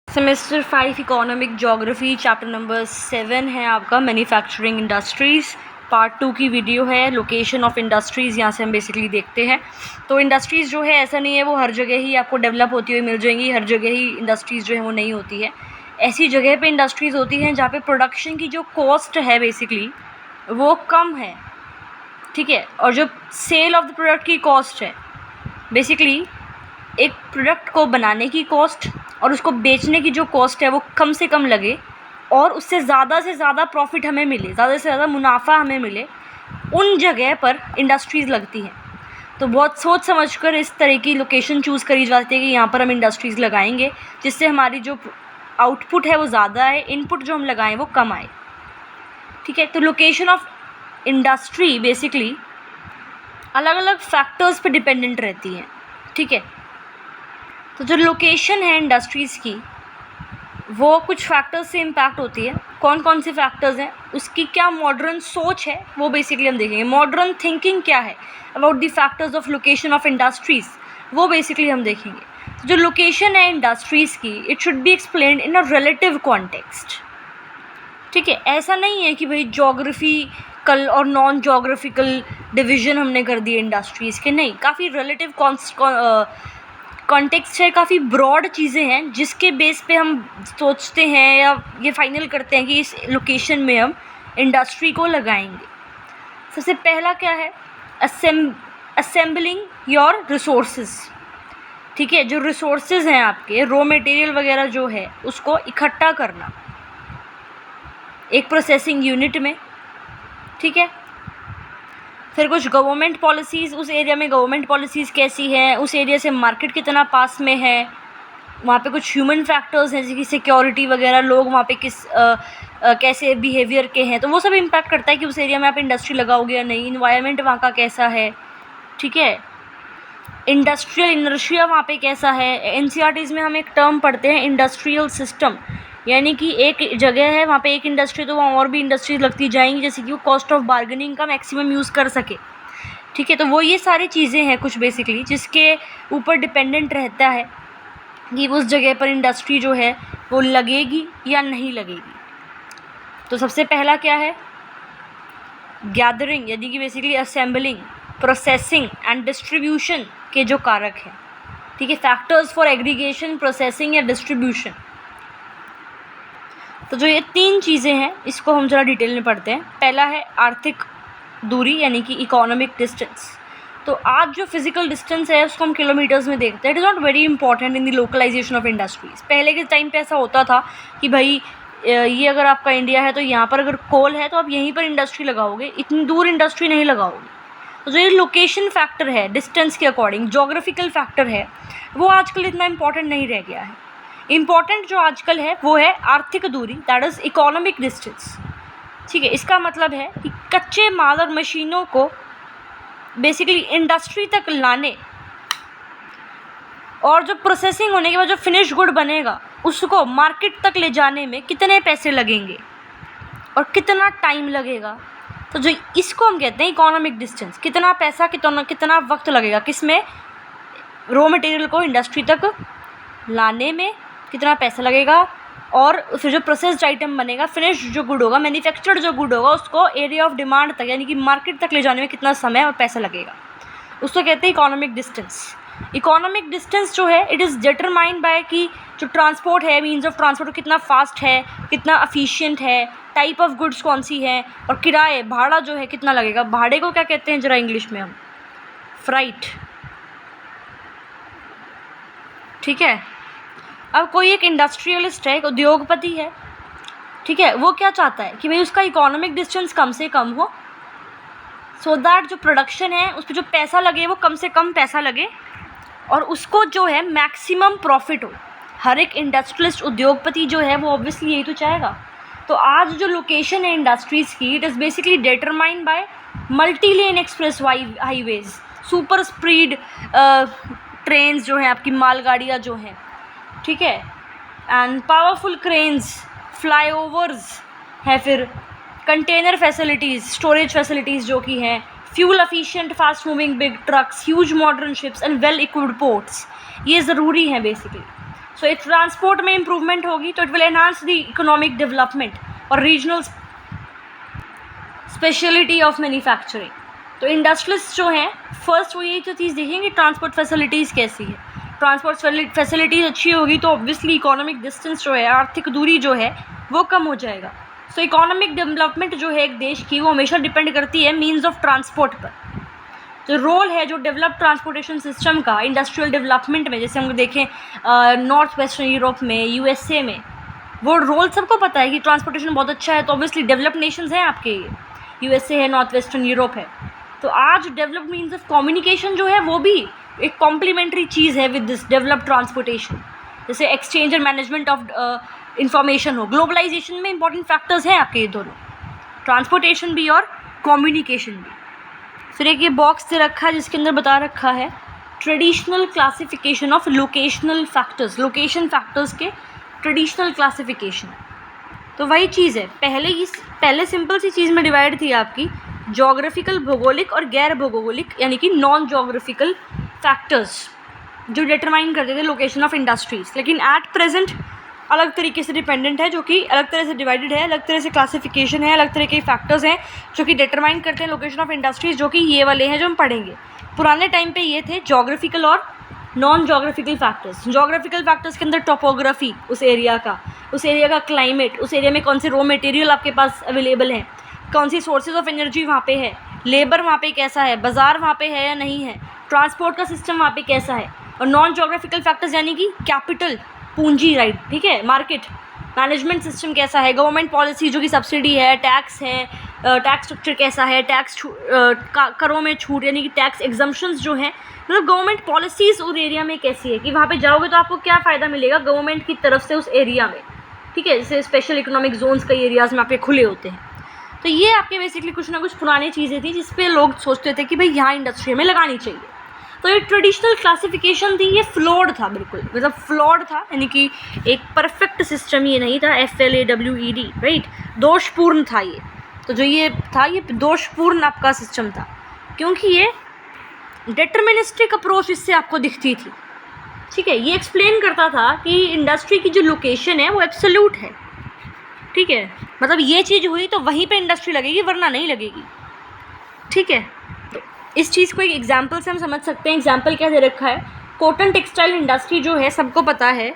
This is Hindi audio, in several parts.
Semester 5 economic geography chapter number 7 है आपका मैन्युफैक्चरिंग इंडस्ट्रीज़। पार्ट 2 की वीडियो है लोकेशन ऑफ इंडस्ट्रीज़। यहाँ से हम बेसिकली देखते हैं तो इंडस्ट्रीज़ जो है ऐसा नहीं है वो हर जगह ही आपको डेवलप होती हुई मिल जाएंगी, हर जगह ही इंडस्ट्रीज़ जो है वो नहीं होती है। ऐसी जगह पे इंडस्ट्रीज़ होती हैं जहाँ पे प्रोडक्शन की जो कॉस्ट है बेसिकली वो कम है, ठीक है, और जो सेल ऑफ द प्रोडक्ट की कॉस्ट है बेसिकली एक प्रोडक्ट को बनाने की कॉस्ट और उसको बेचने की जो कॉस्ट है वो कम से कम लगे और उससे ज़्यादा से ज़्यादा प्रॉफिट हमें मिले, ज़्यादा से ज़्यादा मुनाफा हमें मिले, उन जगह पर इंडस्ट्रीज़ लगती हैं। तो बहुत सोच समझकर इस तरह की लोकेशन चूज़ करी जाती है कि यहाँ पर हम इंडस्ट्रीज़ लगाएंगे जिससे हमारी जो आउटपुट है वो ज़्यादा है, इनपुट जो हम लगाएं वो कम आए, ठीक है। तो लोकेशन ऑफ इंडस्ट्री बेसिकली अलग अलग फैक्टर्स पे डिपेंडेंट रहती है, ठीक है। तो जो लोकेशन है इंडस्ट्रीज़ की वो कुछ फैक्टर्स से इम्पैक्ट होती है। कौन कौन से फैक्टर्स हैं, उसकी क्या मॉडर्न सोच है वो बेसिकली हम देखेंगे। मॉडर्न थिंकिंग क्या है about the factors of location of industries वो बेसिकली हम देखेंगे। तो जो लोकेशन है इंडस्ट्रीज़ की it should be explained in a relative context, ठीक है। ऐसा नहीं है कि भाई जोग्राफिकल और नॉन जोग्राफिकल डिवीज़न हमने कर दिए इंडस्ट्रीज़ के, नहीं, काफ़ी रिलेटिव कॉन्टेक्स्ट है, काफ़ी ब्रॉड चीज़ें हैं जिसके बेस पे हम सोचते हैं या ये फाइनल करते हैं कि इस लोकेशन में हम इंडस्ट्री को लगाएंगे। सबसे पहला क्या है, असेंबलिंग योर रिसोर्सेज, ठीक है। जो रिसोर्सेज हैं आपके रॉ मटेरियल वगैरह जो है उसको इकट्ठा करना एक प्रोसेसिंग यूनिट में, ठीक है। फिर कुछ गवर्नमेंट पॉलिसीज़, उस एरिया में गवर्नमेंट पॉलिसीज़ कैसी हैं, उस एरिया से मार्केट कितना पास में है, वहाँ पे कुछ ह्यूमन फैक्टर्स हैं जैसे कि सिक्योरिटी वगैरह, लोग वहाँ पे कैसे बिहेवियर के हैं, तो वो सब इम्पैक्ट करता है कि उस एरिया में आप इंडस्ट्री लगाओगे या नहीं। इन्वायरमेंट वहाँ का कैसा है, ठीक है। इंडस्ट्रियल इनर्शिया वहाँ पे कैसा है। एनसीईआरटीज़ में हम एक टर्म पढ़ते हैं इंडस्ट्रियल सिस्टम, यानी कि एक जगह है वहाँ पे एक इंडस्ट्री तो वहाँ और भी इंडस्ट्रीज लगती जाएंगी जैसे कि वो कॉस्ट ऑफ बार्गेनिंग का मैक्सिमम यूज़ कर सके, ठीक है। तो वो ये सारी चीज़ें हैं कुछ बेसिकली जिसके ऊपर डिपेंडेंट रहता है कि उस जगह पर इंडस्ट्री जो है वो लगेगी या नहीं लगेगी। तो सबसे पहला क्या है, गैदरिंग, यानी कि basically assembling, processing and distribution के जो कारक हैं, ठीक है, फैक्टर्स फॉर एग्रीगेशन, प्रोसेसिंग या डिस्ट्रीब्यूशन। तो जो ये तीन चीज़ें हैं इसको हम ज़रा डिटेल में पढ़ते हैं। पहला है आर्थिक दूरी यानी कि इकोनॉमिक डिस्टेंस। तो आज जो फिजिकल डिस्टेंस है उसको हम किलोमीटर्स में देखते हैं। It is not very important in the localisation of industries. पहले के टाइम पे ऐसा होता था कि भाई ये अगर आपका इंडिया है तो यहाँ पर अगर कोल है तो आप यहीं पर इंडस्ट्री लगाओगे, इतनी दूर इंडस्ट्री नहीं लगाओगे। तो जो ये लोकेशन फैक्टर है डिस्टेंस के अकॉर्डिंग, जोग्राफिकल फैक्टर है, वो आजकल इतना इंपॉर्टेंट नहीं रह गया है। इम्पॉर्टेंट जो आजकल है वो है आर्थिक दूरी, दैट इज़ इकोनॉमिक डिस्टेंस, ठीक है। इसका मतलब है कि कच्चे माल और मशीनों को बेसिकली इंडस्ट्री तक लाने और जो प्रोसेसिंग होने के बाद जो फिनिश गुड बनेगा उसको मार्केट तक ले जाने में कितने पैसे लगेंगे और कितना टाइम लगेगा। तो जो इसको हम कहते हैं इकोनॉमिक डिस्टेंस, कितना पैसा कितना वक्त लगेगा, किसमें, रॉ मटेरियल को इंडस्ट्री तक लाने में कितना पैसा लगेगा और फिर जो प्रोसेस्ड आइटम बनेगा, फिनिश जो गुड होगा, मैन्युफैक्चर्ड जो गुड होगा उसको एरिया ऑफ डिमांड तक यानी कि मार्केट तक ले जाने में कितना समय और पैसा लगेगा, उसको कहते हैं इकोनॉमिक डिस्टेंस। इकोनॉमिक डिस्टेंस जो है इट इज़ डिटरमाइंड बाय कि जो ट्रांसपोर्ट है, मीन्स ऑफ ट्रांसपोर्ट कितना फास्ट है, कितना एफिशिएंट है, टाइप ऑफ गुड्स कौन सी है, और किराए भाड़ा जो है कितना लगेगा। भाड़े को क्या कहते हैं ज़रा इंग्लिश में हम, फ्राइट, ठीक है। अब कोई एक इंडस्ट्रियलिस्ट है, एक उद्योगपति है, ठीक है, वो क्या चाहता है कि भाई उसका इकोनॉमिक डिस्टेंस कम से कम हो सो दैट जो प्रोडक्शन है उस पर जो पैसा लगे वो कम से कम पैसा लगे और उसको जो है मैक्सिमम प्रॉफिट हो। हर एक इंडस्ट्रियलिस्ट उद्योगपति जो है वो ऑब्वियसली यही तो चाहेगा। तो आज जो लोकेशन है इंडस्ट्रीज़ की it is basically determined by multi lane express highways, super speed trains जो हैं, आपकी मालगाड़ियाँ जो हैं, ठीक है, एंड पावरफुल क्रेन्स, फ्लाईओवर्स हैं, फिर कंटेनर फैसिलिटीज़, स्टोरेज फैसिलिटीज़ जो कि हैं, fuel efficient fast moving big trucks, huge modern ships and well equipped ports, ये ज़रूरी हैं बेसिकली। सो ट्रांसपोर्ट में इम्प्रूवमेंट होगी तो it will enhance the economic development और रीजनल स्पेशलिटी ऑफ मैन्युफैक्चरिंग। तो इंडस्ट्रियलिस्ट जो हैं फर्स्ट वो यही तो चीज़ देखेंगे ट्रांसपोर्ट फैसिलिटीज़ कैसी है। ट्रांसपोर्ट फैसिलिटीज़ अच्छी होगी तो ऑब्वियसली इकोनॉमिक डिस्टेंस जो है, आर्थिक दूरी जो है वो कम हो जाएगा। सो इकोनॉमिक डेवलपमेंट जो है एक देश की वो हमेशा डिपेंड करती है मीन्स ऑफ ट्रांसपोर्ट पर। तो रोल है जो डेवलप ट्रांसपोर्टेशन सिस्टम का इंडस्ट्रियल डेवलपमेंट में, जैसे हम देखें नॉर्थ वेस्टर्न यूरोप में, यूएसए में, वो रोल सबको पता है कि ट्रांसपोर्टेशन बहुत अच्छा है। तो ऑब्वियसली डेवलप्ड नेशंस हैं आपके, यूएसए है, नॉर्थ वेस्टर्न यूरोप है। तो आज डेवलप्ड मीन्स ऑफ कम्युनिकेशन जो है वो भी एक कॉम्प्लीमेंट्री चीज़ है विद दिस डेवलप्ड ट्रांसपोर्टेशन। जैसे exchange and management of information हो, ग्लोबलाइजेशन में इंपॉर्टेंट फैक्टर्स हैं आपके ये दोनों, ट्रांसपोर्टेशन भी और कम्युनिकेशन भी। फिर एक ये बॉक्स दे रखा है जिसके अंदर बता रखा है traditional classification of locational factors, location factors के ट्रेडिशनल क्लासिफिकेशन। तो वही चीज़ है, पहले सिंपल सी चीज़ में डिवाइड थी आपकी जोग्राफिकल भौगोलिक और गैर भौगोलिक यानी कि नॉन जोग्राफिकल फैक्टर्स जो डिटरमाइन करते थे लोकेशन ऑफ इंडस्ट्रीज़। लेकिन एट प्रेजेंट अलग तरीके से डिपेंडेंट है, जो कि अलग तरह से डिवाइडेड है, अलग तरह से क्लासिफिकेशन है, अलग तरह के फैक्टर्स हैं जो कि डिटरमाइन करते हैं लोकेशन ऑफ इंडस्ट्रीज़, जो कि ये वाले हैं जो हम पढ़ेंगे। पुराने टाइम पे ये थे जोग्राफिकल और non geographical factors. Geographical factors के अंदर टोपोग्राफी, उस एरिया का क्लाइमेट, उस एरिया में कौन से रॉ मटेरियल आपके पास अवेलेबल हैं, कौन सी सोर्सेज ऑफ एनर्जी वहाँ पे है, लेबर वहाँ पे कैसा है, बाज़ार वहाँ पे है या नहीं है, ट्रांसपोर्ट का सिस्टम वहाँ पे कैसा है। और नॉन जोग्राफिकल फैक्टर्स यानी कि कैपिटल, पूंजी, राइट, ठीक है, मार्केट, मैनेजमेंट सिस्टम कैसा है, गवर्नमेंट पॉलिसी जो कि सब्सिडी है, टैक्स है, टैक्स स्ट्रक्चर कैसा है, टैक्स करों में छूट यानी कि टैक्स एग्जम्पशंस जो हैं, मतलब गवर्नमेंट पॉलिसीज़ उस एरिया में कैसी है कि वहाँ पे जाओगे तो आपको क्या फ़ायदा मिलेगा गवर्नमेंट की तरफ से उस एरिया में, ठीक है। जैसे स्पेशल इकोनॉमिक जोन्स कई एरियाज़ में आपके खुले होते हैं। तो ये आपके बेसिकली कुछ ना कुछ पुरानी चीज़ें थी जिस पे लोग सोचते थे कि भाई यहाँ इंडस्ट्री में लगानी चाहिए। तो ये ट्रेडिशनल क्लासिफिकेशन थी, ये फ्लॉड था, बिल्कुल मतलब फ्लॉड था, यानी कि एक परफेक्ट सिस्टम ये नहीं था, FLAWED, राइट, दोषपूर्ण था ये। तो जो ये था ये दोषपूर्ण आपका सिस्टम था क्योंकि ये डिटरमिनिस्टिक अप्रोच इससे आपको दिखती थी, ठीक है। ये एक्सप्लेन करता था कि इंडस्ट्री की जो लोकेशन है वो एब्सोल्यूट है, ठीक है, मतलब ये चीज़ हुई तो वहीं पे इंडस्ट्री लगेगी वरना नहीं लगेगी, ठीक है। तो इस चीज़ को एक एग्जांपल से हम समझ सकते हैं। एग्जांपल क्या दे रखा है, कॉटन टेक्सटाइल इंडस्ट्री जो है सबको पता है,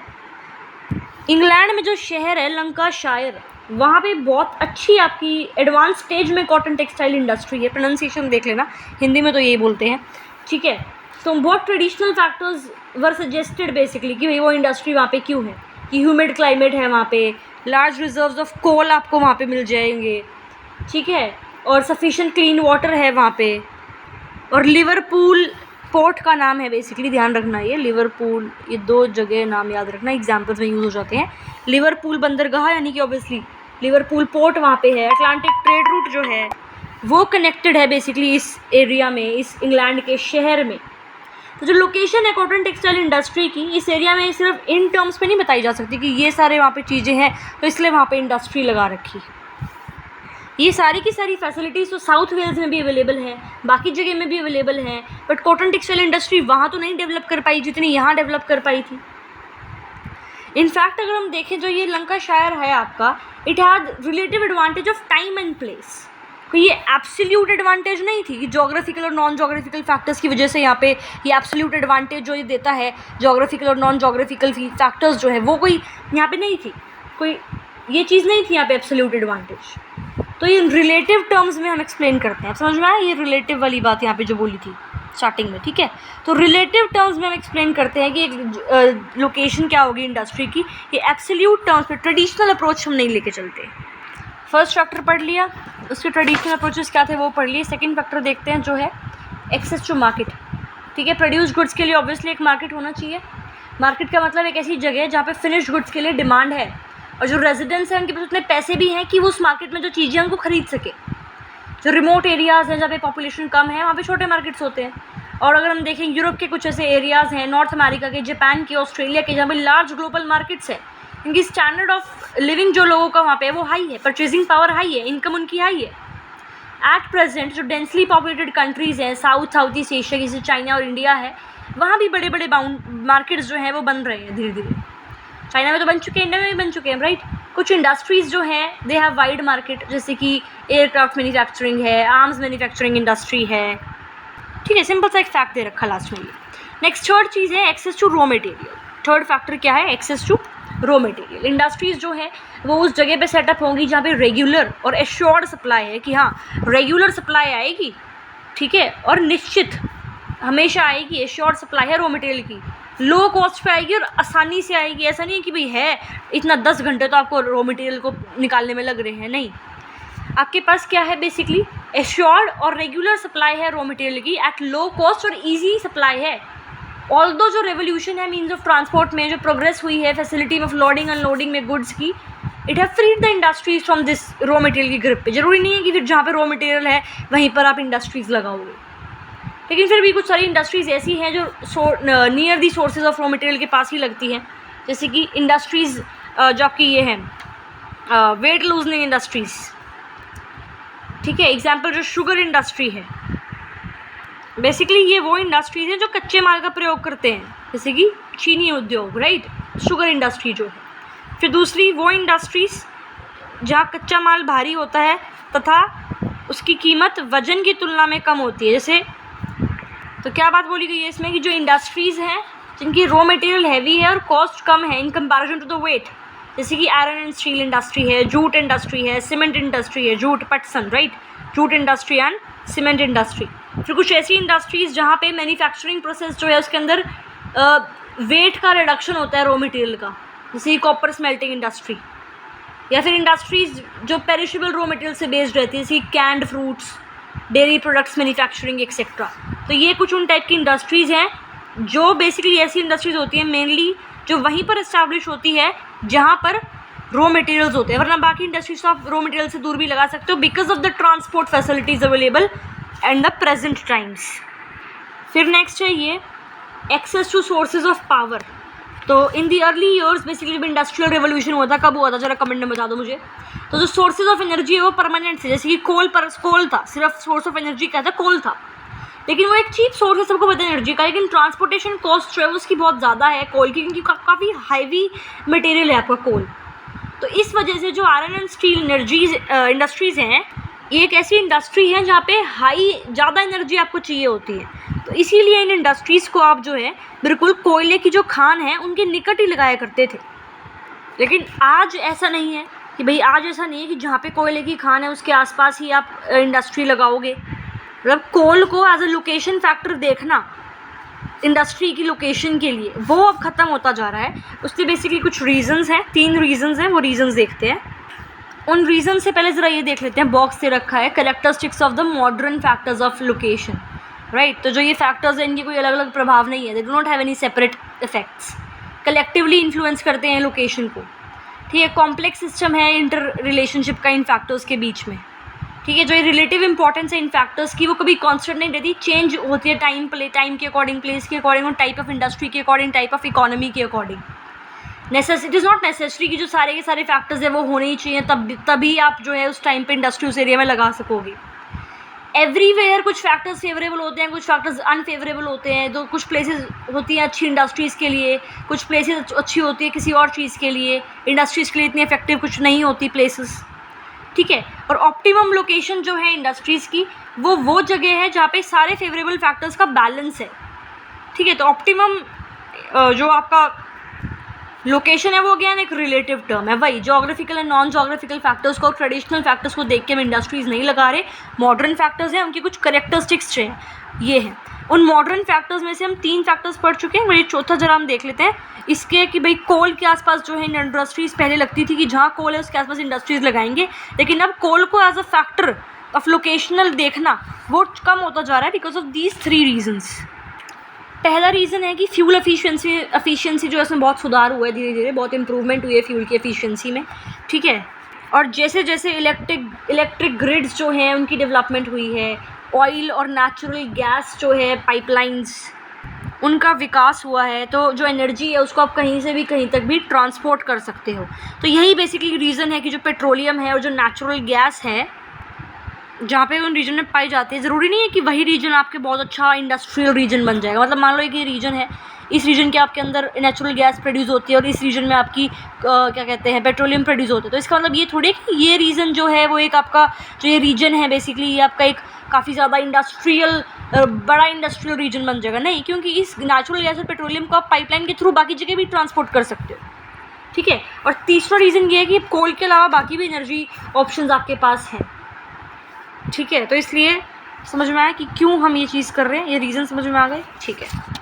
इंग्लैंड में जो शहर है लंकाशायर, वहाँ पे बहुत अच्छी आपकी एडवांस स्टेज में कॉटन टेक्सटाइल इंडस्ट्री है। प्रोनाउंसिएशन देख लेना, हिंदी में तो यही बोलते हैं, ठीक है। तो बहुत ट्रेडिशनल फैक्टर्स वर सजेस्टेड बेसिकली कि भाई वो इंडस्ट्री वहाँ पे क्यों है, कि ह्यूमिड क्लाइमेट है वहाँ पे, लार्ज रिजर्व्स ऑफ कोल आपको वहाँ पे मिल जाएंगे, ठीक है, और सफिशिएंट क्लीन वाटर है वहाँ पे। और लिवरपूल पोर्ट का नाम है बेसिकली, ध्यान रखना ये लिवरपूल, ये दो जगह नाम याद रखना, एग्जाम्पल्स में यूज़ हो जाते हैं। लिवरपूल बंदरगाह यानी कि ऑब्वियसली लिवरपूल पोर्ट वहाँ पे है। अटलांटिक ट्रेड रूट जो है वो कनेक्टेड है बेसिकली इस एरिया में, इस इंग्लैंड के शहर में। तो जो लोकेशन है कॉटन टेक्सटाइल इंडस्ट्री की इस एरिया में सिर्फ इन टर्म्स पे नहीं बताई जा सकती कि ये सारे वहाँ पे चीज़ें हैं तो इसलिए वहाँ पे इंडस्ट्री लगा रखी है। ये सारी की सारी फैसिलिटीज़ तो साउथ वेल्स में भी अवेलेबल हैं, बाकी जगह में भी अवेलेबल हैं, बट कॉटन टेक्सटाइल इंडस्ट्री वहाँ तो नहीं डेवलप कर पाई जितनी यहाँ डेवलप कर पाई थी। इनफैक्ट अगर हम देखें जो ये लंकाशायर है आपका, it had relative advantage of time and place. तो ये एब्सोल्यूट एडवांटेज नहीं थी कि जोग्राफिकल और नॉन जोग्राफिकल फैक्टर्स की वजह से यहाँ पे ये एब्सोल्यूट एडवांटेज जो ये देता है जोग्राफिकल और नॉन जोग्राफिकल फैक्टर्स जो है वो कोई यहाँ पे नहीं थी, कोई ये चीज़ नहीं थी यहाँ पे एब्सोल्यूट एडवांटेज। तो ये रिलेटिव टर्म्स में हम एक्सप्लेन करते हैं, समझ में आया ये रिलेटिव वाली बात यहाँ पे जो बोली थी स्टार्टिंग में, ठीक है। तो रिलेटिव टर्म्स में हम एक्सप्लेन करते हैं कि एक लोकेशन क्या होगी इंडस्ट्री की, ये एब्सोल्यूट टर्म्स पे ट्रेडिशनल अप्रोच हम नहीं लेके चलते। फर्स्ट फैक्टर पढ़ लिया, उसके ट्रेडिशनल अप्रोचेस क्या थे वो पढ़ लिए। सेकंड फैक्टर देखते हैं जो है एक्सेस टू मार्केट, ठीक है। प्रोड्यूस गुड्स के लिए ऑब्वियसली एक मार्केट होना चाहिए। मार्केट का मतलब एक ऐसी जगह है जहाँ पे फिनिश्ड गुड्स के लिए डिमांड है और जो रेजिडेंट्स हैं उनके पास उतने पैसे भी हैं कि वो उस मार्केट में जो चीज़ें हैं उनको खरीद सके। जो रिमोट एरियाज़ हैं जहाँ पे पॉपुलेशन कम है वहाँ पे छोटे मार्केट्स होते हैं। और अगर हम देखें यूरोप के कुछ ऐसे एरियाज़ हैं, नॉर्थ अमेरिका के, जापान के, ऑस्ट्रेलिया के, जहाँ पे लार्ज ग्लोबल मार्केट्स हैं, इनकी स्टैंडर्ड ऑफ लिविंग जो लोगों का वहाँ पे है वो हाई है, परचेजिंग पावर हाई है, इनकम उनकी हाई है। एट प्रेजेंट जो डेंसली पॉपुलेटेड कंट्रीज़ हैं साउथ ईस्ट एशिया जैसे चाइना और इंडिया है, वहाँ भी बड़े बड़े मार्केट्स जो हैं वो बन रहे हैं धीरे धीरे। चाइना में तो बन चुके हैं, इंडिया में भी बन चुके हैं, राइट। कुछ इंडस्ट्रीज़ जो हैं दे हैव वाइड मार्केट, जैसे कि एयरक्राफ्ट मैन्युफैक्चरिंग है, आर्म्स मैन्युफैक्चरिंग इंडस्ट्री है, ठीक है। सिंपल सा एक फैक्ट दे रखा लास्ट में ये। नेक्स्ट थर्ड चीज़ है access to raw material. Third factor क्या है? Access to raw material. Industries जो है वो उस जगह पे सेटअप होंगी जहाँ पे रेगुलर और एश्योर्ड सप्लाई है, कि हाँ रेगुलर सप्लाई आएगी, ठीक है, और निश्चित हमेशा आएगी, एश्योर्ड सप्लाई है रॉ मटेरियल की, लो कॉस्ट पे आएगी और आसानी से आएगी। ऐसा नहीं है कि भाई है इतना 10 घंटे तो आपको रॉ मटेरियल को निकालने में लग रहे हैं, नहीं। आपके पास क्या है? बेसिकली एश्योर्ड और रेगुलर सप्लाई है रॉ मटेरियल की एट लो कॉस्ट और ईजी सप्लाई है। ऑल्दो जो रेवोल्यूशन है मीन्स ऑफ ट्रांसपोर्ट में जो प्रोग्रेस हुई है फैसिलिटी ऑफ लोडिंग अनलोडिंग में गुड्स की, it have freed the industries from this raw material की ग्रिप पे। जरूरी नहीं है कि फिर जहाँ पे रॉ मटेरियल है वहीं पर आप इंडस्ट्रीज़ लगाओगे, लेकिन फिर भी कुछ सारी इंडस्ट्रीज़ ऐसी हैं जो near the sources of raw material के पास ही लगती हैं, जैसे कि इंडस्ट्रीज़ जो आपकी ये हैं वेट लूजनिंग इंडस्ट्रीज़, ठीक है। एग्जाम्पल जो शुगर इंडस्ट्री है, बेसिकली ये वो इंडस्ट्रीज़ हैं जो कच्चे माल का प्रयोग करते हैं, जैसे कि चीनी उद्योग, राइट, शुगर इंडस्ट्री जो है। फिर दूसरी वो इंडस्ट्रीज़ जहाँ कच्चा माल भारी होता है तथा उसकी कीमत वजन की तुलना में कम होती है। जैसे तो क्या बात बोली गई है इसमें कि जो इंडस्ट्रीज़ हैं जिनकी रॉ मटेरियल हैवी है और कॉस्ट कम है in comparison to the weight, जैसे कि आयरन एंड स्टील इंडस्ट्री है, जूट इंडस्ट्री है, सीमेंट इंडस्ट्री है, जूट पटसन, right, jute industry and cement industry. फिर कुछ ऐसी इंडस्ट्रीज़ जहाँ पे मैन्युफैक्चरिंग प्रोसेस जो है उसके अंदर वेट का रिडक्शन होता है रॉ मटेरियल का, जैसे कि कॉपर स्मेल्टिंग इंडस्ट्री, या फिर इंडस्ट्रीज़ जो पेरिशेबल रॉ मटेरियल से बेस्ड रहती है, जैसे canned fruits, dairy products manufacturing etcetera. तो ये कुछ उन टाइप की इंडस्ट्रीज़ हैं जो बेसिकली ऐसी इंडस्ट्रीज़ होती हैं मेनली जो वहीं पर इस्टेब्लिश होती है जहाँ पर रॉ मटेरियल्स होते हैं, वरना बाकी इंडस्ट्रीज तो आप रॉ मटेरियल से दूर भी लगा सकते हो because of the transport facilities available and the present times. फिर नेक्स्ट है ये access to sources of power. तो in the early years basically जब इंडस्ट्रियल रेवोल्यूशन हुआ था, कब हुआ था जरा कमेंट में बता दो मुझे। तो जो सोर्सेज ऑफ एनर्जी है वो परमानेंट थे, जैसे कि कोल था, सिर्फ सोर्स ऑफ एनर्जी क्या था? कोल था, लेकिन वो एक चीप सोर्स है, सबको पता है एनर्जी का, लेकिन ट्रांसपोर्टेशन कॉस्ट जो है उसकी बहुत ज़्यादा है कोल की, क्योंकि काफ़ी हैवी मटेरियल है आपका कोल। तो इस वजह से जो आयरन एंड स्टील इंडस्ट्रीज़ हैं, ये एक ऐसी इंडस्ट्री है जहाँ पे ज़्यादा एनर्जी आपको चाहिए होती है। तो इसीलिए इन इंडस्ट्रीज़ को आप जो है बिल्कुल कोयले की जो खान है उनके निकट ही लगाया करते थे। लेकिन आज ऐसा नहीं है कि भाई, आज ऐसा नहीं है कि जहाँ पे कोयले की खान है उसके आसपास ही आप इंडस्ट्री लगाओगे। मतलब कोल को एज अ लोकेशन फैक्टर देखना इंडस्ट्री की लोकेशन के लिए, वो अब ख़त्म होता जा रहा है। उसके बेसिकली कुछ रीजंस हैं, 3 रीजंस हैं, वो रीजंस देखते हैं। उन रीजन से पहले ज़रा ये देख लेते हैं, बॉक्स से रखा है characteristics of the modern factors of location, right. तो जो ये फैक्टर्स हैं इनके कोई अलग अलग प्रभाव नहीं है, they do not have any separate effects, collectively influence करते हैं लोकेशन को, ठीक है। कॉम्प्लेक्स सिस्टम है इंटर रिलेशनशिप का इन फैक्टर्स के बीच में, ठीक है। जो ये रिलेटिव इंपॉर्टेंस है इन फैक्टर्स की वो कभी कांस्टेंट नहीं रहती, चेंज होती है टाइम के अकॉर्डिंग, प्लेस के अकॉर्डिंग, और टाइप ऑफ इंडस्ट्री के अकॉर्डिंग, टाइप ऑफ इकोनॉमी के according. It is not necessary कि जो सारे के सारे फैक्टर्स है वो होने ही चाहिए, तभी आप जो है उस टाइम पे इंडस्ट्री उस एरिया में लगा सकोगे। एवरीवेयर कुछ फैक्टर्स फेवरेबल होते हैं, कुछ फैक्टर्स अनफेवरेबल होते हैं। तो कुछ प्लेसेस होती हैं अच्छी इंडस्ट्रीज़ के लिए, कुछ प्लेसेस अच्छी होती है किसी और चीज़ के लिए, इंडस्ट्रीज़ के लिए इतनी इफेक्टिव कुछ नहीं होती प्लेसेस, ठीक है। और ऑप्टिमम लोकेशन जो है इंडस्ट्रीज़ की वो जगह है जहाँ पे सारे फेवरेबल फैक्टर्स का बैलेंस है, ठीक है। तो ऑप्टिमम जो आपका लोकेशन है वो अगेन एक रिलेटिव टर्म है, वही geographical and non geographical factors को, ट्रेडिशनल फैक्टर्स को देख के हम इंडस्ट्रीज़ नहीं लगा रहे। मॉडर्न फैक्टर्स हैं, उनकी कुछ करेक्टरिस्टिक्स हैं, ये हैं। उन मॉडर्न फैक्टर्स में से हम 3 फैक्टर्स पढ़ चुके हैं, वही चौथा जरा हम देख लेते हैं इसके कि भाई कोल के आसपास जो है इंडस्ट्रीज़ पहले लगती थी कि जहाँ कोल है उसके आसपास इंडस्ट्रीज़ लगाएंगे, लेकिन अब कोल को as a factor of locational देखना वो कम होता जा रहा है बिकॉज ऑफ दीज 3 रीजन्स। पहला रीज़न है कि फ्यूल एफिशिएंसी जो है उसमें बहुत सुधार हुआ है, धीरे धीरे बहुत इंप्रूवमेंट हुई है फ्यूल की एफिशिएंसी में, ठीक है। और जैसे जैसे इलेक्ट्रिक ग्रिड्स जो हैं उनकी डेवलपमेंट हुई है, ऑयल और नेचुरल गैस जो है पाइपलाइंस उनका विकास हुआ है, तो जो एनर्जी है उसको आप कहीं से भी कहीं तक भी ट्रांसपोर्ट कर सकते हो। तो यही बेसिकली रीज़न है कि जो पेट्रोलियम है और जो नेचुरल गैस है जहाँ पे उन रीजन में पाई जाती है, ज़रूरी नहीं है कि वही रीजन आपके बहुत अच्छा इंडस्ट्रियल रीजन बन जाएगा। मतलब मान लो एक ये रीजन है, इस रीजन के आपके अंदर नेचुरल गैस प्रोड्यूस होती है और इस रीजन में आपकी क्या कहते हैं पेट्रोलियम प्रोड्यूस होता है। तो इसका मतलब ये थोड़ी है कि ये रीजन जो है वो एक आपका जो ये रीजन है बेसिकली ये आपका एक काफ़ी ज़्यादा इंडस्ट्रियल बड़ा इंडस्ट्रियल रीजन बन जाएगा, नहीं, क्योंकि इस नेचुरल गैस और पेट्रोलियम को आप पाइपलाइन के थ्रू बाकी जगह भी ट्रांसपोर्ट कर सकते हो, ठीक है। और तीसरा रीज़न ये है कि कोल के अलावा बाकी भी एनर्जी ऑप्शंस आपके पास हैं, ठीक है। तो इसलिए समझ में आया कि क्यों हम ये चीज़ कर रहे हैं, ये रीज़न समझ में आ गए, ठीक है।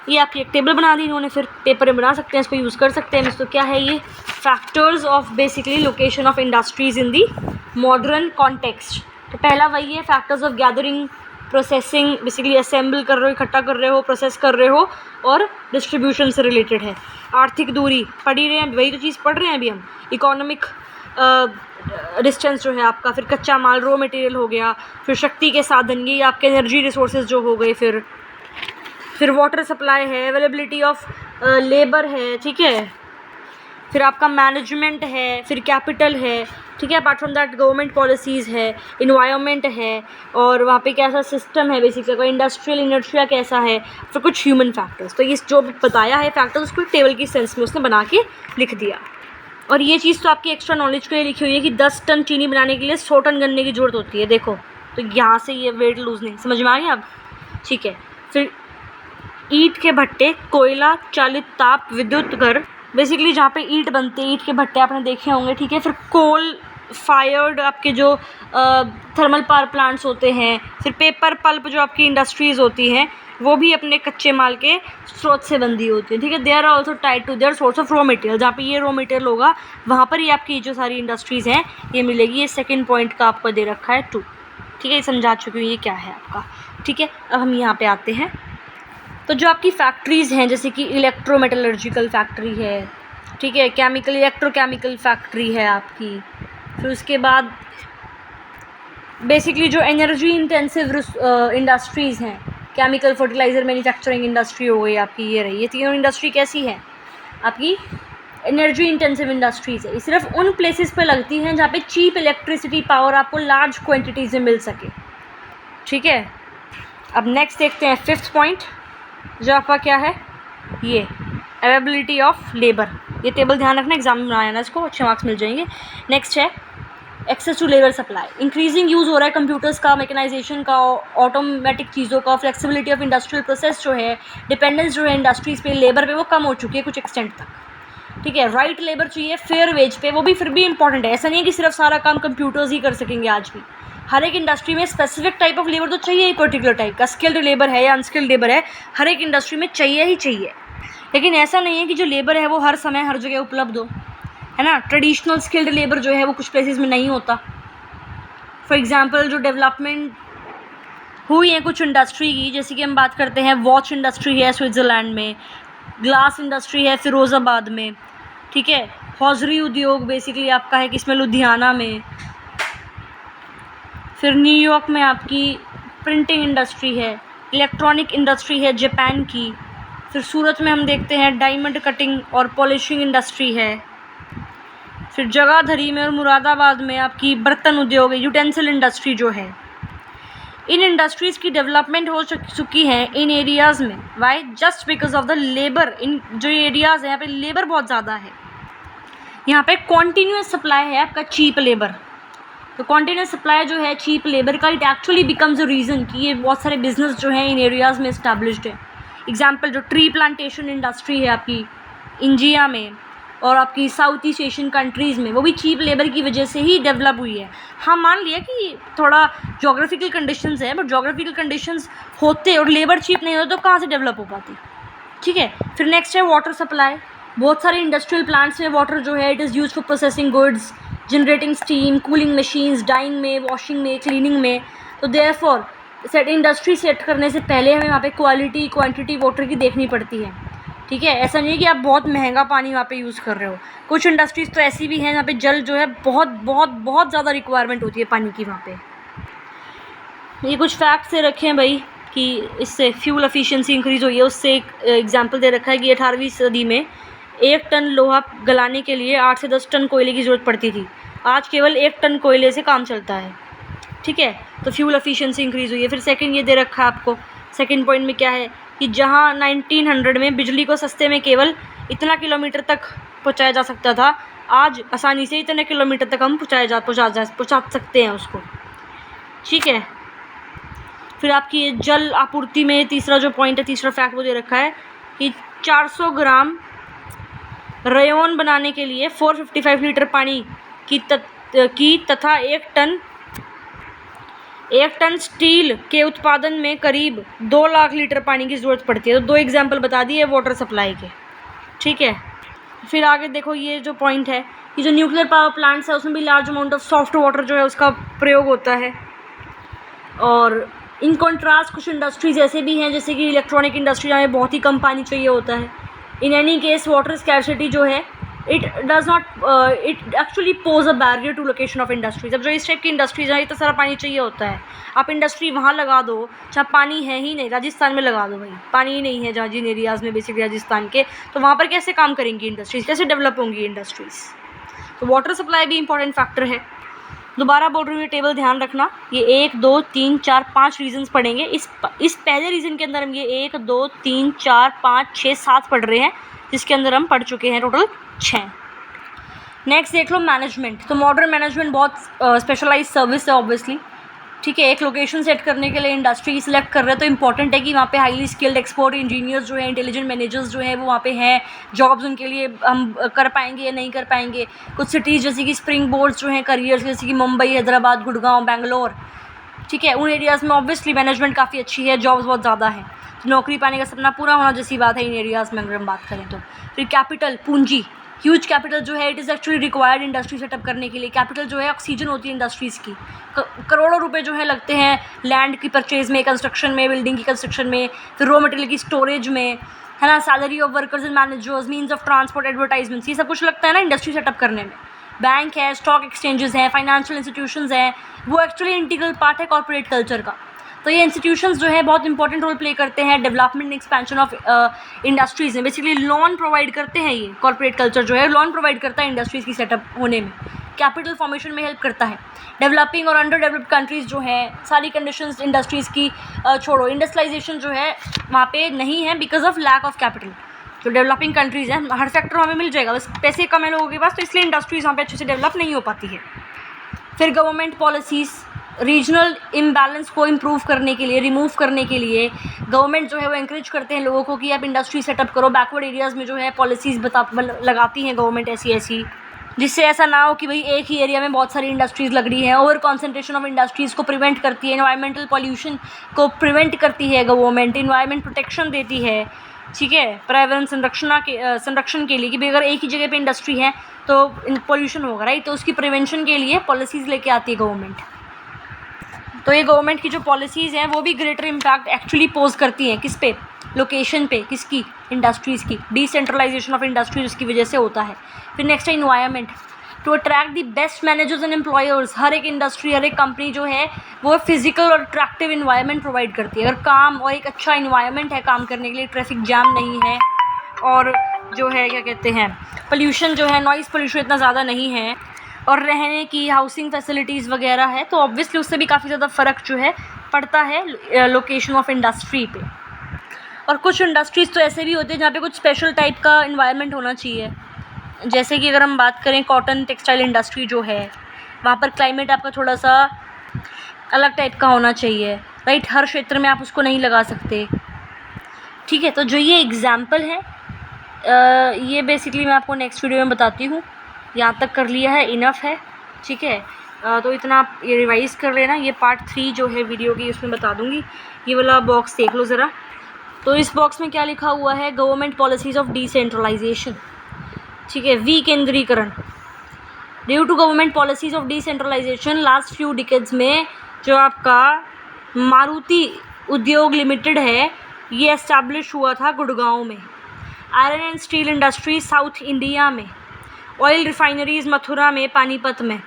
ये आपकी एक टेबल बना दी इन्होंने, फिर पेपर में बना सकते हैं, इसको यूज़ कर सकते हैं। तो क्या है ये factors of basically location of industries in the modern context. तो पहला वही है factors of gathering, processing, basically assemble कर रहे हो, इकट्ठा कर रहे हो, प्रोसेस कर रहे हो, और डिस्ट्रीब्यूशन से रिलेटेड है। आर्थिक दूरी पढ़ ही रहे हैं, वही तो चीज़ पढ़ रहे हैं अभी हम। इकोनॉमिक डिस्टेंस जो है आपका, फिर कच्चा माल रॉ मटेरियल हो गया, फिर शक्ति के साधन, ये आपके एनर्जी रिसोर्सेज जो हो गए, फिर वाटर सप्लाई है, अवेलेबिलिटी ऑफ लेबर है, ठीक है, फिर आपका मैनेजमेंट है, फिर कैपिटल है, ठीक है। Apart from that government policies है, इन्वायरमेंट है, और वहाँ पे कैसा सिस्टम है बेसिकली, कोई इंडस्ट्रियल इनर्शिया कैसा है, फिर कुछ ह्यूमन फैक्टर्स। तो ये जो बताया है फैक्टर्स उसको टेबल की सेंस में उसने बना के लिख दिया। और ये चीज़ तो आपकी एक्स्ट्रा नॉलेज के लिए लिखी हुई है कि 10 टन चीनी बनाने के लिए 100 टन गन्ने की ज़रूरत होती है, देखो। तो यहाँ से ये वेट लूज़ नहीं, समझ में आ गया अब, ठीक है। फिर ईंट के भट्टे, कोयला चालित ताप विद्युत घर, बेसिकली जहाँ पे ईंट बनते हैं, ईंट के भट्टे आपने देखे होंगे, ठीक है। फिर कोल फायर्ड आपके जो थर्मल पावर प्लांट्स होते हैं, फिर पेपर पल्प जो आपकी इंडस्ट्रीज़ होती हैं वो भी अपने कच्चे माल के स्रोत से बंधी होती है, ठीक है। They are also tied to their source of raw material, जहाँ पे ये रॉ मटेरियल होगा वहाँ पर ही आपकी जो सारी इंडस्ट्रीज़ हैं ये मिलेगी। ये सेकंड पॉइंट का आपको दे रखा है 2, ठीक है। ये समझा चुकी हूँ ये क्या है आपका, ठीक है। अब हम यहाँ पे आते हैं। तो जो आपकी फैक्ट्रीज़ हैं जैसे कि इलेक्ट्रोमेटलर्जिकल फैक्ट्री है, ठीक है, केमिकल इलेक्ट्रोकेमिकल फैक्ट्री है आपकी, फिर उसके बाद बेसिकली जो एनर्जी इंटेंसिव इंडस्ट्रीज़ हैं, केमिकल फर्टिलाइज़र मैन्युफैक्चरिंग इंडस्ट्री हो गई आपकी, ये रही। ये तीनों इंडस्ट्री कैसी है आपकी एनर्जी इंटेंसिव इंडस्ट्रीज़ है। ये सिर्फ उन प्लेसेस पे लगती हैं जहाँ पे चीप इलेक्ट्रिसिटी पावर आपको लार्ज क्वांटिटीज़ में मिल सके, ठीक है। अब नेक्स्ट देखते हैं 5th पॉइंट जो आपका क्या है, ये अवेलेबिलिटी ऑफ लेबर। ये टेबल ध्यान रखना, एग्जाम में बनाया ना, इसको अच्छे मार्क्स मिल जाएंगे। नेक्स्ट है access to labour supply, increasing use हो रहा है कंप्यूटर्स का, मैकेनाइजेशन का, ऑटोमेटिक चीज़ों का, फ्लेक्सिबिलिटी ऑफ इंडस्ट्रियल प्रोसेस जो है, डिपेंडेंस जो है इंडस्ट्रीज़ पे लेबर पे वो कम हो चुकी है कुछ एक्सटेंट तक, ठीक है। राइट लेबर चाहिए फेयर वेज पे, वो भी फिर भी इंपॉर्टेंट है। ऐसा नहीं है कि सिर्फ सारा काम कंप्यूटर्स ही कर सकेंगे आज भी। हर एक इंडस्ट्री में स्पेसिफिक टाइप ऑफ लेबर तो चाहिए, एक पर्टिकुलर टाइप का, स्किल्ड लेबर है या अनस्किल्ड लेबर है, हर एक इंडस्ट्री में चाहिए ही चाहिए। लेकिन ऐसा नहीं है कि जो लेबर है वो हर समय हर जगह उपलब्ध हो, है ना। ट्रेडिशनल स्किल्ड लेबर जो है वो कुछ प्लेसेस में नहीं होता। फॉर एग्जांपल जो डेवलपमेंट हुई है कुछ इंडस्ट्री की, जैसे कि हम बात करते हैं वॉच इंडस्ट्री है स्विट्ज़रलैंड में, ग्लास इंडस्ट्री है फिरोज़ाबाद में, ठीक है। हौजरी उद्योग बेसिकली आपका है किसमें, लुधियाना में। फिर न्यूयॉर्क में आपकी प्रिंटिंग इंडस्ट्री है, इलेक्ट्रॉनिक इंडस्ट्री है जापान की। फिर सूरत में हम देखते हैं डायमंड कटिंग और पॉलिशिंग इंडस्ट्री है। फिर जगाधरी में और मुरादाबाद में आपकी बर्तन उद्योग है, यूटेंसिल इंडस्ट्री जो है। इन इंडस्ट्रीज़ की डेवलपमेंट हो चुकी है इन एरियाज़ में, why just because of the labour. इन जो एरियाज़ हैं यहाँ पे लेबर बहुत ज़्यादा है, यहाँ पे कॉन्टीन्यूस सप्लाई है आपका चीप लेबर। तो कॉन्टीन्यूस सप्लाई जो है चीप लेबर का, it actually becomes a reason कि ये बहुत सारे बिजनेस जो हैं इन एरियाज़ में इस्टेब्लिश्ड है। एग्जाम्पल जो ट्री प्लांटेशन इंडस्ट्री है आपकी इंडिया में और आपकी साउथ ईस्ट एशियन कंट्रीज़ में, वो भी चीप लेबर की वजह से ही डेवलप हुई है। हाँ, मान लिया कि थोड़ा जोग्राफिकल कंडीशंस है, बट जोग्राफिकल कंडीशंस होते और लेबर चीप नहीं होते तो कहाँ से डेवलप हो पाती, ठीक है। फिर नेक्स्ट है वाटर सप्लाई। बहुत सारे इंडस्ट्रियल प्लांट्स में वाटर जो है it is use for processing goods, generating steam, cooling machines, dyeing में, वॉशिंग में, क्लीनिंग में। तो देयरफॉर इंडस्ट्री सेट करने से पहले हमें वहाँ पे क्वालिटी क्वांटिटी वाटर की देखनी पड़ती है, ठीक है। ऐसा नहीं है कि आप बहुत महंगा पानी वहाँ पे यूज़ कर रहे हो। कुछ इंडस्ट्रीज़ तो ऐसी भी हैं जहाँ पे जल जो है बहुत बहुत बहुत ज़्यादा रिक्वायरमेंट होती है पानी की वहाँ पे। ये कुछ फैक्ट्स से रखे हैं भाई कि इससे फ्यूल एफिशिएंसी इंक्रीज़ हुई है। उससे एक एग्जांपल दे रखा है कि 18वीं सदी में 1 टन लोहा गलाने के लिए 8 से 10 टन कोयले की ज़रूरत पड़ती थी। आज केवल 1 टन कोयले से काम चलता है, ठीक है। तो फ्यूल एफिशिएंसी इंक्रीज़ हुई है। फिर सेकंड ये दे रखा है आपको, सेकंड पॉइंट में क्या है, कि जहाँ 1900 में बिजली को सस्ते में केवल इतना किलोमीटर तक पहुँचाया जा सकता था, आज आसानी से इतने किलोमीटर तक हम पहुँचा सकते हैं उसको। ठीक है। फिर आपकी ये जल आपूर्ति में तीसरा जो पॉइंट है, तीसरा फैक्ट वो दे रखा है कि 400 ग्राम रेयन बनाने के लिए 455 लीटर पानी की तथा 1 टन स्टील के उत्पादन में करीब 2 लाख लीटर पानी की ज़रूरत पड़ती है। तो 2 एग्जाम्पल बता दिए वाटर सप्लाई के। ठीक है। फिर आगे देखो, ये जो पॉइंट है कि जो न्यूक्लियर पावर प्लांट्स है उसमें भी large amount of soft water जो है उसका प्रयोग होता है। और इन कॉन्ट्रास्ट कुछ इंडस्ट्रीज ऐसे भी हैं जैसे कि इलेक्ट्रॉनिक इंडस्ट्री, जहाँ बहुत ही कम पानी चाहिए होता है। In any case water scarcity जो है it actually pose a barrier to location of industries. अब जो इस टाइप की इंडस्ट्रीज हैं, इतना सारा पानी चाहिए होता है, आप इंडस्ट्री वहाँ लगा दो जहाँ पानी है ही नहीं। राजस्थान में लगा दो भाई, पानी ही नहीं है जहाँ जिन एरियाज़ में बेसिकली राजस्थान के, तो वहाँ पर कैसे काम करेंगी इंडस्ट्रीज़, कैसे डेवलप होंगी इंडस्ट्रीज़। तो वाटर सप्लाई भी इंपॉर्टेंट फैक्टर है। दोबारा बोल रही हूँ, ये टेबल ध्यान रखना, ये 1 2 3 4 5 रीजन्स पढ़ेंगे। इस पहले रीज़न के अंदर हम ये 1 2 3 4 5 6 7 पढ़ रहे हैं, जिसके अंदर हम पढ़ चुके हैं टोटल 6। नेक्स्ट देख लो मैनेजमेंट। तो मॉडर्न मैनेजमेंट बहुत स्पेशलाइज सर्विस है ऑब्वियसली। ठीक है। एक लोकेशन सेट करने के लिए इंडस्ट्री सिलेक्ट कर रहे हैं तो इंपॉर्टेंट है कि वहाँ पे हाईली स्किल्ड एक्सपर्ट इंजीनियर्स जो है, इंटेलिजेंट मैनेजर्स जो है वो वहाँ पे हैं। जॉब्स उनके लिए हम कर पाएंगे या नहीं कर पाएंगे। कुछ सिटीज़ जैसे कि स्प्रिंग बोर्ड्स जो हैं करियर्स, जैसे कि मुंबई, हैदराबाद, गुड़गांव, बेंगलोर, ठीक है, उन एरियाज़ में ऑब्वियसली मैनेजमेंट काफ़ी अच्छी है, जॉब्स बहुत ज़्यादा है, तो नौकरी पाने का सपना पूरा होना जैसी बात है इन एरियाज़ में अगर हम बात करें तो। फिर कैपिटल, पूंजी, ह्यूज कैपिटल जो है it is actually required industry setup करने के लिए। कैपिटल जो है ऑक्सीजन होती है इंडस्ट्रीज़ की। करोड़ों रुपए जो है लगते हैं लैंड की परचेज़ में, कंस्ट्रक्शन में, बिल्डिंग की कंस्ट्रक्शन में, फिर रॉ मटेरियल की स्टोरेज में, है ना, salary of workers and managers, means of transport, advertisements, ये सब कुछ लगता है ना इंडस्ट्री सेटअप करने में। बैंक है, स्टॉक एक्सचेंजेस हैं, फाइनेंशियल इंस्टीट्यूशंस हैं, वो एक्चुअली इंटीग्रल पार्ट है कॉर्पोरेट कल्चर का। तो ये इंस्टीट्यूशंस जो है बहुत इंपॉर्टेंट रोल प्ले करते हैं development and expansion of industries में। बेसिकली लोन प्रोवाइड करते हैं, ये कॉर्पोरेट कल्चर जो है लोन प्रोवाइड करता है इंडस्ट्रीज़ की सेटअप होने में, कैपिटल फॉर्मेशन में हेल्प करता है। डेवलपिंग और अंडर डेवलप्ड कंट्रीज़ जो हैं सारी कंडीशंस इंडस्ट्रीज़ की छोड़ो, इंडस्ट्रियलाइजेशन जो है वहाँ पे नहीं है because of lack of capital. जो डेवलपिंग कंट्रीज़ हैं हर सेक्टर हमें मिल जाएगा, बस पैसे कम है लोगों के पास, तो इसलिए इंडस्ट्रीज़ वहाँ पे अच्छे से डेवलप नहीं हो पाती है। फिर गवर्नमेंट पॉलिसीज़, रीजनल इम्बैलेंस को इम्प्रूव करने के लिए, रिमूव करने के लिए गवर्नमेंट जो है वो एंकरेज करते हैं लोगों को कि आप इंडस्ट्री सेटअप करो। बैकवर्ड एरियाज़ में जो है पॉलिसीज़ लगाती हैं गवर्नमेंट ऐसी जिससे ऐसा ना हो कि भाई एक ही एरिया में बहुत सारी इंडस्ट्रीज़ लग रही हैं। ओवर कॉन्सेंट्रेशन ऑफ इंडस्ट्रीज़ को प्रिवेंट करती है, एनवायरमेंटल पॉल्यूशन को प्रिवेंट करती है गवर्नमेंट, इन्वायरमेंट प्रोटेक्शन देती है। ठीक है, पर्यावरण संरक्षण के लिए कि भाई अगर एक ही जगह पे इंडस्ट्री है तो पॉल्यूशन होगा, राइट, तो उसकी प्रिवेंशन के लिए पॉलिसीज़ लेके आती है गवर्नमेंट। तो ये गवर्नमेंट की जो पॉलिसीज़ हैं वो भी ग्रेटर इम्पैक्ट एक्चुअली पोज करती हैं किस पे, लोकेशन पे, किसकी, इंडस्ट्रीज़ की। डिसेंट्रलाइजेशन ऑफ इंडस्ट्रीज उसकी वजह से होता है। फिर नेक्स्ट है environment, to attract the best managers and employers. हर एक इंडस्ट्री, हर एक कंपनी जो है वो फिजिकल और अट्रैक्टिव इन्वायरमेंट प्रोवाइड करती है। अगर काम और एक अच्छा इन्वायरमेंट है काम करने के लिए, ट्रैफिक जाम नहीं है और जो है क्या कहते हैं पोल्यूशन जो है, नॉइज़ पोल्यूशन इतना ज़्यादा नहीं है, और रहने की हाउसिंग फैसिलिटीज़ वगैरह है, तो ऑब्वियसली उससे भी काफ़ी ज़्यादा फ़र्क जो है पड़ता है लोकेशन ऑफ इंडस्ट्री पे। और कुछ इंडस्ट्रीज़ तो ऐसे भी होते हैं जहाँ पे कुछ स्पेशल टाइप का इन्वायरमेंट होना चाहिए, जैसे कि अगर हम बात करें कॉटन टेक्सटाइल इंडस्ट्री जो है वहाँ पर क्लाइमेट आपका थोड़ा सा अलग टाइप का होना चाहिए, राइट, हर क्षेत्र में आप उसको नहीं लगा सकते। ठीक है, तो जो ये एग्ज़ाम्पल है ये बेसिकली मैं आपको नेक्स्ट वीडियो में बताती हूँ। यहाँ तक कर लिया है, इनफ है। ठीक है, तो इतना आप ये रिवाइज़ कर लेना। ये पार्ट 3 जो है वीडियो की उसमें बता दूँगी। ये वाला बॉक्स देख लो ज़रा। तो इस बॉक्स में क्या लिखा हुआ है, गवर्नमेंट पॉलिसीज़ ऑफ डिसेंट्रलाइजेशन। ठीक है, विकेंद्रीकरण। Due to government policies of decentralisation last few decades में जो आपका मारुति उद्योग लिमिटेड है ये एस्टैब्लिश हुआ था गुड़गांव में। Iron and steel industry south India में, ऑयल रिफाइनरीज़ मथुरा में, पानीपत में,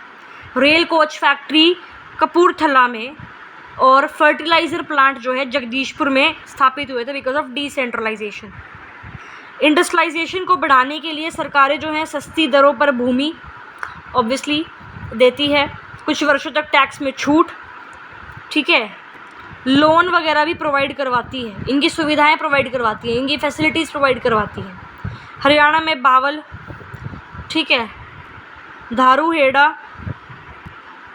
रेल कोच फैक्ट्री कपूरथला में, और फर्टिलाइज़र प्लांट जो है जगदीशपुर में स्थापित हुए थे बिकॉज ऑफ डिसेंट्रलाइजेशन। इंडस्ट्रियलाइजेशन को बढ़ाने के लिए सरकारें जो हैं सस्ती दरों पर भूमि ऑब्वियसली देती है, कुछ वर्षों तक टैक्स में छूट। ठीक है, लोन वगैरह भी प्रोवाइड करवाती है, इनकी सुविधाएं प्रोवाइड करवाती हैं, इनकी फैसिलिटीज़ प्रोवाइड करवाती हैं। हरियाणा में बावल, ठीक है, धारूहेड़ा,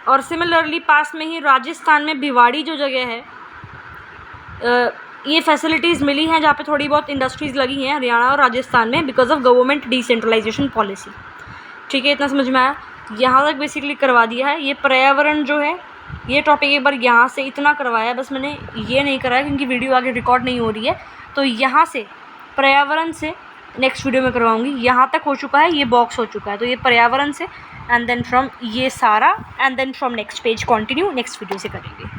और सिमिलरली पास में ही राजस्थान में भिवाड़ी जो जगह है, ये फैसिलिटीज़ मिली हैं जहाँ पे थोड़ी बहुत इंडस्ट्रीज़ लगी हैं हरियाणा और राजस्थान में because of government decentralisation policy. ठीक है, इतना समझ में आया। यहाँ तक बेसिकली करवा दिया है। ये पर्यावरण जो है, ये टॉपिक एक बार यहाँ से इतना करवाया, बस मैंने ये नहीं कराया क्योंकि वीडियो आगे रिकॉर्ड नहीं हो रही है, तो यहाँ से पर्यावरण से नेक्स्ट वीडियो में करवाऊँगी। यहाँ तक हो चुका है, ये बॉक्स हो चुका है, तो ये पर्यावरण से एंड देन फ्रॉम ये सारा and then from next page continue next video से करेंगे।